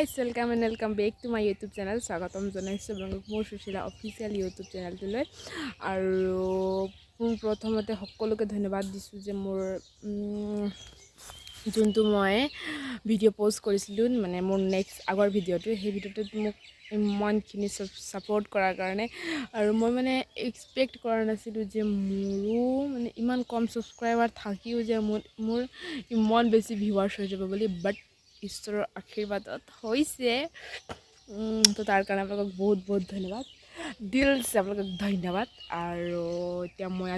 Guys welcome back to my YouTube channel স্বাগতম জনাইছোঁ আপোনালোকক মোৰ সুশীলা অফিচিয়েল ইউটিউব চেনেলটোলৈ আৰু প্ৰথমতে সকলোকে ধন্যবাদ দিছোঁ যে মোৰ যোনটো মই ভিডিঅ' পষ্ট কৰিছিলোঁ মানে মোৰ নেক্সট আগৰ ভিডিঅ'টো সেই ভিডিঅ'টোত মোক ইমানখিনি ছাপোৰ্ট কৰাৰ কাৰণে আৰু মই মানে এক্সপেক্ট কৰা নাছিলোঁ যে মোৰো মানে ইমান কম ছাবস্ক্ৰাইবাৰ থাকিও যে মোৰ ইমান বেছি ভিউৱাৰ্ছ হৈ যাব বুলি বাট ঈশ্বৰৰ আশীৰ্বাদত হৈছে তো তাৰ কাৰণে আপোনালোকক বহুত ধন্যবাদ দিলছে আপোনালোকক ধন্যবাদ আৰু এতিয়া মই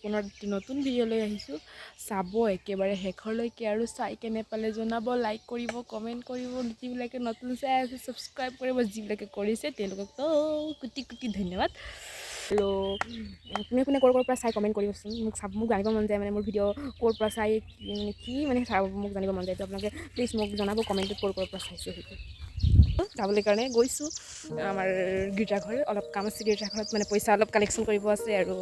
পুনৰ নতুন ভিডিঅ' লৈ আহিছোঁ চাব একেবাৰে শেষলৈকে আৰু চাই কেনে পালে জনাব লাইক কৰিব কমেণ্ট কৰিব যিবিলাকে নতুন চাই আছে ছাবস্ক্ৰাইব কৰিব যিবিলাকে কৰিছে তেওঁলোকক কোটি ধন্যবাদ আৰু কোনে ক'ৰ পৰা চাই কমেণ্ট কৰিবচোন মোক জানিব মন যায় মানে মোৰ ভিডিঅ' ক'ৰ পৰা চাই মানে কি মানে মোক জানিব মন যায় তো আপোনালোকে প্লিজ মোক জনাব কমেণ্টত ক'ৰ পৰা চাইছে সেইটো যাবলৈ কাৰণে গৈছোঁ আমাৰ গীৰ্জাঘৰ অলপ কাম আছে গীৰ্জাঘৰত মানে পইচা অলপ কালেকশ্যন কৰিব আছে আৰু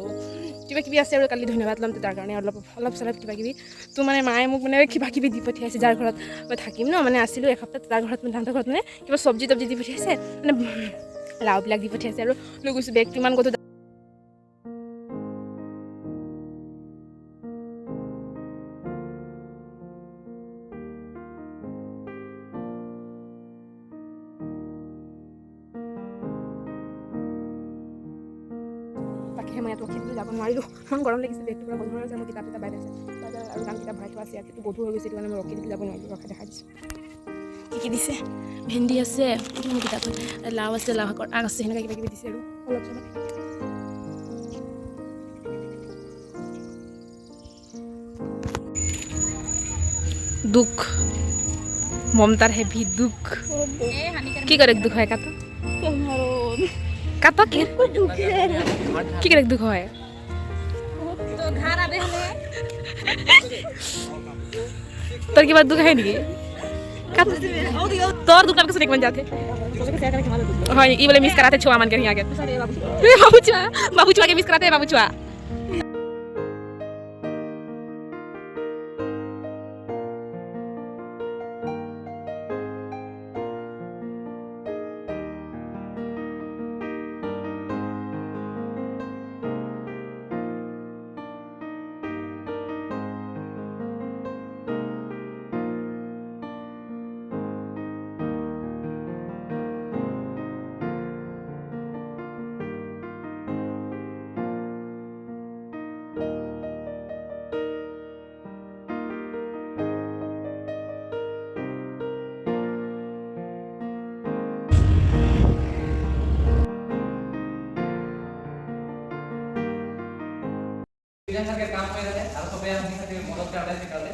কিবাকিবি আছে আৰু কালি ধন্যবাদ ল'ম তাৰ কাৰণে অলপ চলপ কিবাকিবি তো মানে মায়ে মোক মানে কিবাকিবি দি পঠিয়াইছে যাৰ ঘৰত মই থাকিম ন মানে আছিলোঁ এসপ্তাহ তাৰ ঘৰত মানে তাহাঁতৰ ঘৰত মানে কিবা চব্জি দি পঠিয়াইছে মানে লাওবিলাক দি পঠিয়াইছে আৰু লৈ গৈছোঁ বেগ কিমান কতো তাকেহে মই ইয়াত ৰখি যাব নোৱাৰিলোঁ ইমান গৰম লাগিছে বেগটো পৰা গধুৰ হৈছে মোৰ কিতাপ বাই আছে আৰু গান কিতাপ ভৰাই থোৱা আছে ইয়াত গধুৰ হৈ গৈছে সেইটো কাৰণে মই ৰখি যাব নোৱাৰিলোঁ ৰখা দেখা দিছোঁ কি দিছে ভেন্দি আছে মোৰ কিতাপত লাও আছে লাও শাকৰ আগ আছে সেনেকৈ কিবাকিবি দিছে আৰু অলপ চলপ দুখ মমতাৰ হেভি দুখ কি কৰে দুখ হয় কাটো কাটো কি কৰে দুখ হয় তোর কিবা দুখ হয় নেকি তোর दुकान को देख बन जाते हाँ ये बोले मिस कराते छुआ मान के यहाँ के बाबू छुआ के मिस कराते बाबू छुआ काम में रहे और सब हम खातिर मदद कर रहे निकाले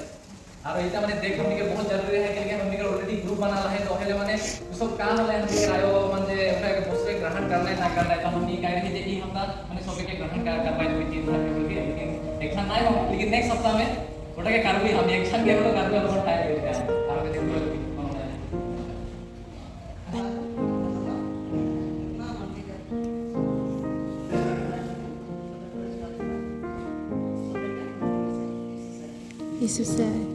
और इतना माने देख हमनी के बहुत जरूरी है कि हमनी के ऑलरेडी ग्रुप बना रहे तो पहले माने सब काम वाले हमनी के आयो माने ओकरा के बसरे ग्रहण करना है ना करना है तो हमनी कह रहे थे कि हमरा माने सब के ग्रहण करवाई देबे 3 साल के लेकिन एक्शन नहीं हो लेकिन नेक्स्ट सप्ताह में ओटा के करबी हम एक्शन लेवल करबे हम टाइम देते हैं और के दिन Isso sério.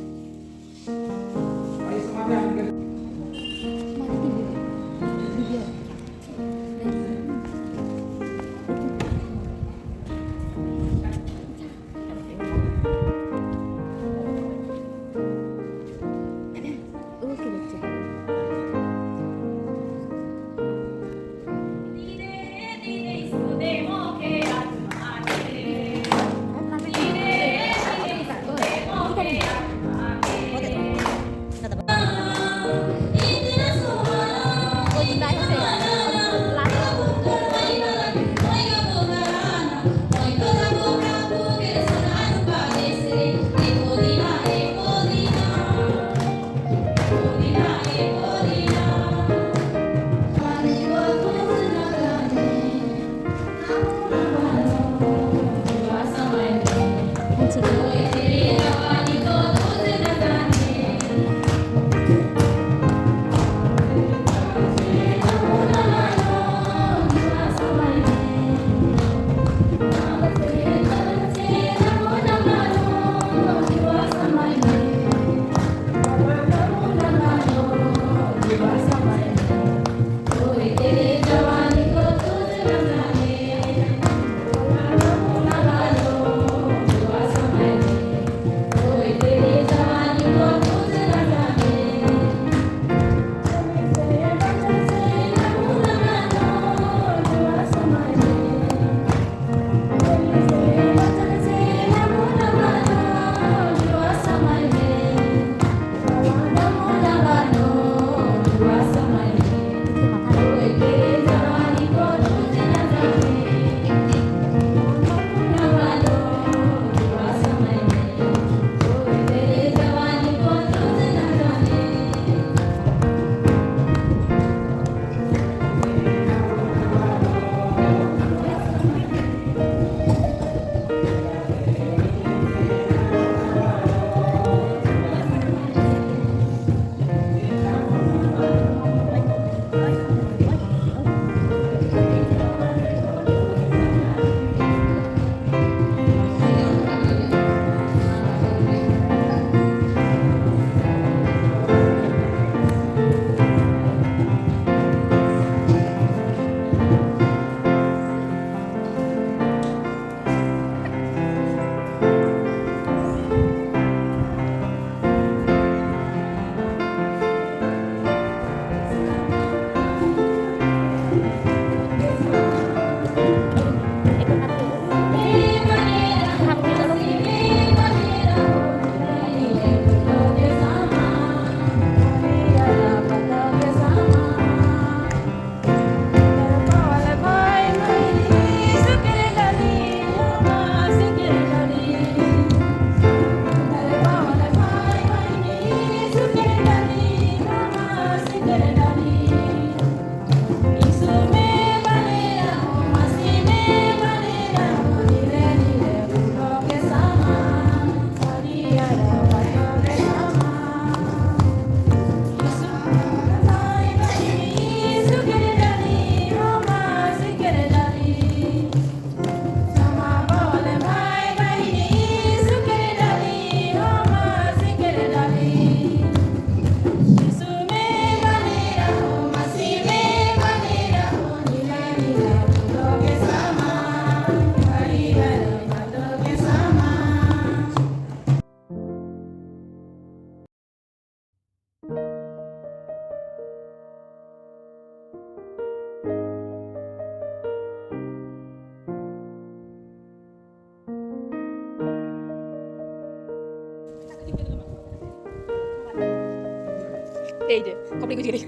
এই যে কপড়ি গুছিয়ে রেখে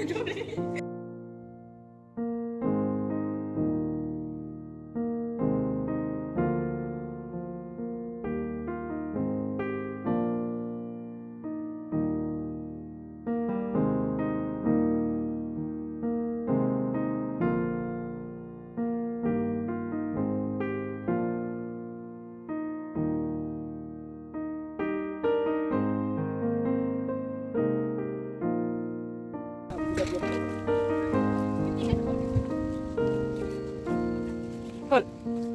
হল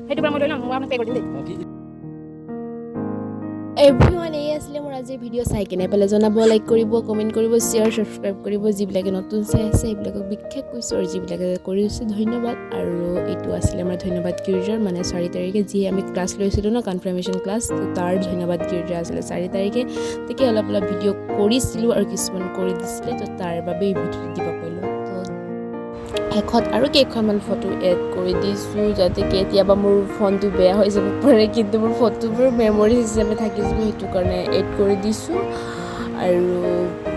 সেইটো পৰা মই লৈ ল'ম মই আপোনাক পে' কৰি দিম দেই এভৰিৱান এই আছিলে মোৰ আজি ভিডিঅ' চাই কিনে পেলাই জনাব লাইক কৰিব কমেণ্ট কৰিব শ্বেয়াৰ ছাবস্ক্ৰাইব কৰিব যিবিলাকে নতুন চাই আছে সেইবিলাকক বিশেষ কৈছোঁ আৰু যিবিলাকে কৰিছে ধন্যবাদ আৰু এইটো আছিলে আমাৰ ধন্যবাদ গীৰ্জাৰ মানে 4 তাৰিখে যি আমি ক্লাছ লৈছিলোঁ ন কনফাৰ্মেশ্যন ক্লাছ তো তাৰ ধন্যবাদ গীৰ্জা আছিলে 4 তাৰিখে তাকে অলপ ভিডিঅ' কৰিছিলোঁ আৰু কিছুমান কৰি দিছিলে তো তাৰ বাবে এই ভিডিঅ'টো দিব পাৰিলোঁ শেষত আৰু কেইখনমান ফটো এড কৰি দিছোঁ যাতে কেতিয়াবা মোৰ ফোনটো বেয়া হৈ যাব পাৰে কিন্তু মোৰ ফটোবোৰ মেমৰি হিচাপে থাকি যাব সেইটো কাৰণে এড কৰি দিছোঁ আৰু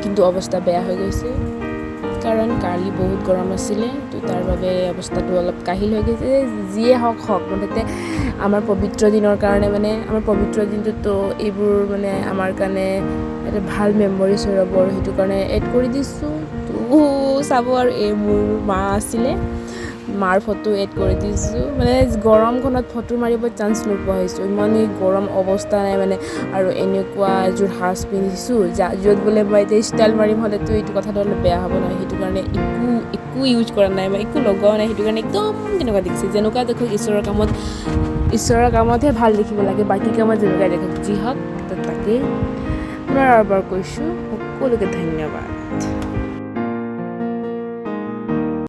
কিন্তু অৱস্থা বেয়া হৈ গৈছে কাৰণ কালি বহুত গৰম আছিলে তো তাৰ বাবে অৱস্থাটো অলপ কাহিল হৈ গৈছে যিয়ে হওক মুঠতে আমাৰ পবিত্ৰ দিনৰ কাৰণে মানে আমাৰ পবিত্ৰ দিনটোতো এইবোৰ মানে আমাৰ কাৰণে এটা ভাল মেমৰিজ হৈ ৰ'ব আৰু সেইটো কাৰণে এড কৰি দিছোঁ তো চাব আৰু এই মোৰ মা আছিলে মাৰ ফটো এড কৰি দিছোঁ মানে গৰমখনত ফটো মাৰিব চান্স নোপোৱা হৈছোঁ ইমানেই গৰম অৱস্থা নাই মানে আৰু এনেকুৱা এযোৰ সাজ পিন্ধিছোঁ য'ত বোলে মই এতিয়া ষ্টাইল মাৰিম হ'লেতো এইটো কথাটো অলপ বেয়া হ'ব নহয় সেইটো কাৰণে একো ইউজ কৰা নাই মই একো লগোৱা নাই সেইটো কাৰণে একদম কেনেকুৱা দেখিছে যেনেকুৱা দেখোঁ ঈশ্বৰৰ কামতহে ভাল দেখিব লাগে বাকী কামত যেনেকুৱা দেখোঁ যি হওক তাকেই পুনৰবাৰ কৈছোঁ সকলোকে ধন্যবাদ